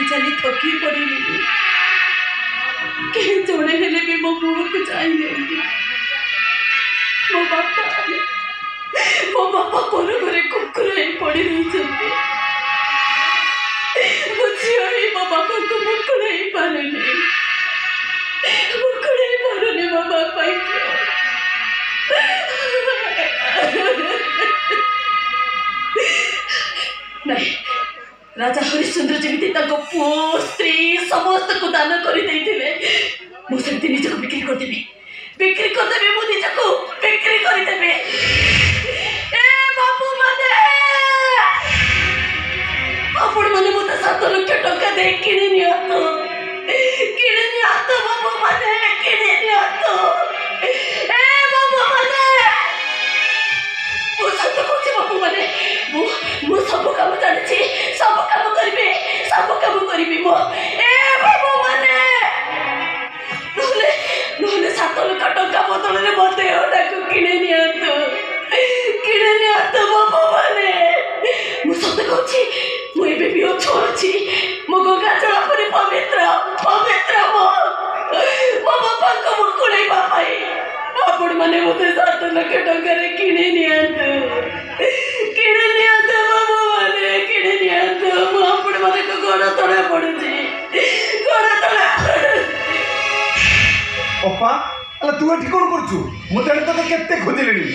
चली चली थकी पड़ी कहीं जड़े हेले भी मो मुह को चाहिए मो बापा पर घरे कुकुर पड़ी रही मो झील मो बापा को मुकुड़े पारे मो बापा नहीं राजा हरिश्चंद्र जमी पु स्त्री समस्त को दान कर मुझे निज को बिक्री करदेवी मु निज को बिक्री करदेवी बाबू मैंने आपण मैंने मत 7 लाख टका दे किणी नियंतु बाबू मैंने किणी नियंतु बाबू मैंने सत कहूँ बाबू मैंने मु सब काम जानी सब काम करी मो बाबू मैंने 7 लाख टका बदल में मो देहटा को किणी नियंतु बाबू मैंने मु सत कहूँ मुझे भी अच्छी मो गंगा जल परी पवित्र मो बापा को मुकुड़े आपण मैंने मत 7 लाख टकर किणी नियंतु बाबू मैंने किणी नियंतु आपण मैंने को गोड़ तले पड़ुची गोड़ तले अप्पा अला तू एठी कोन करछु मु जानि तो केते खोजिलेनी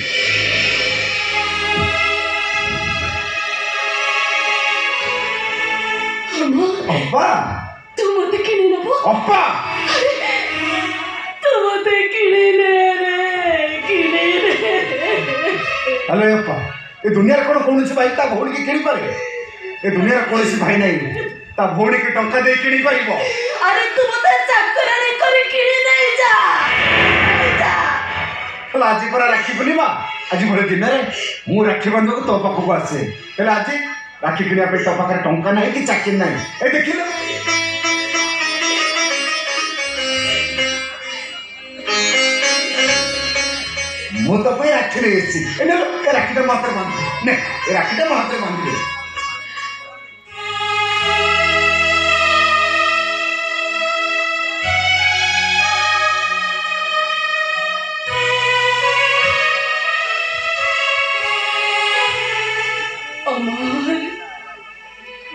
अप्पा तू मत किणी नबो अप्पा तू मत किणी ने रे हेलो अप्पा ए दुनिया रे कोन कोनसी भाई ता भौणी के किणी पारे ए दुनिया रे कोनसी भाई नहीं ता भौणी के टंका दे किणी पाइबो अरे तू मत चाकर रे करी किणी नहीं जा आज पर राखी पूर्णिमा आज बड़े दिन रे मु राखी बांध को तो पाखक आसे हेले आज राखी किनिया पे तो पाखरे टंका नहीं कि चाकिर नहीं ए देखिलो मु तो पे राखी रे एसी ए ने राखीटा मात्र बांध ने ए राखीटा मात्र बांध दे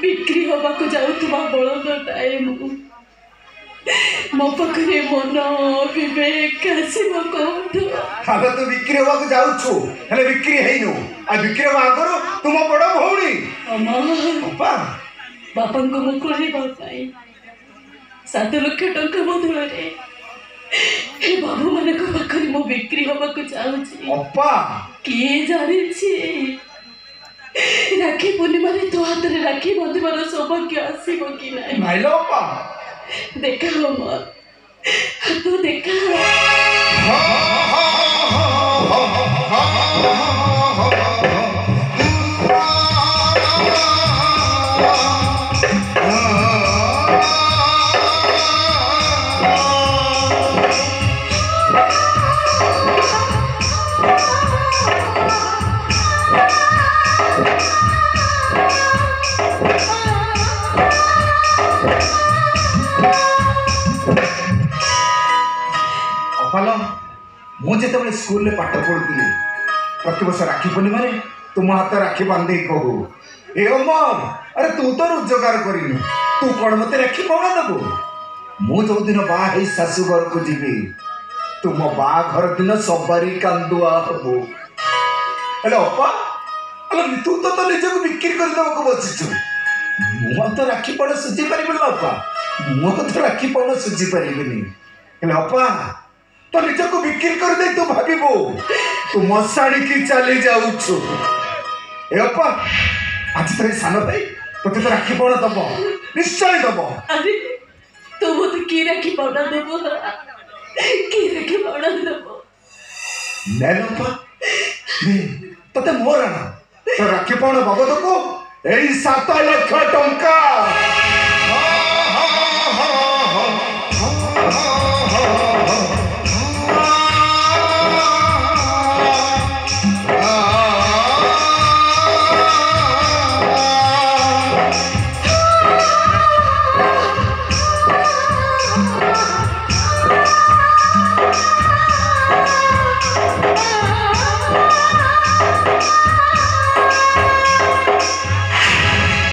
बिक्री हवा को जाऊथुबा बलदटाए मो पाखरे मन विवेक आसीबो कोठो हां तो बिक्री हवा को जाउछु हेले बिक्री हेइनो आ बिक्री हवा आगरो तुम बड़ भौणी अम्मा बापा को मुकुड़ी बापाई 7 लाख टंका बदल रे ए बाबू माने को पाखरे मो बिक्री हवा को जाउछि अप्पा किए जानि छी राखी पूर्णिमा तो हाथ में राखी बांधवार सौभाग्य आसो कि ना देखा तो देखा मुझे तो स्कूल में पाठ पढ़ुली प्रति वर्ष राखी पूर्णिमा तुम हाथ राखी बांधे कहू ए अमर अरे तू तो रोजगार करिनु तू कौन मत राखी कौन देबू मु जो दिन बाहर शाशुघर को जीवी तुम बाघर दिन सबरी कांदुआ हबू हेलो अप्पा अरे तू तो निज को बिक्री करदेव बसीचु मुह तो राखी पड़ सुझी पारि अप्पा मुह तो राखी पड़ सुझी पारि हेलो अप्पा तो निज को बिक्री कर दे तू भागबू तू मशाणी की चली जाऊछु ए अप्पा आज तेरे सान भाई तो ते राखी पौड़ा दब निश्चय दब अरे तो वो तो की राखी पौड़ा देबो की राखी पौड़ा देबो ले अप्पा तो ते मोर ना तो राखी पौड़ा बाबद को 7 लाख टंका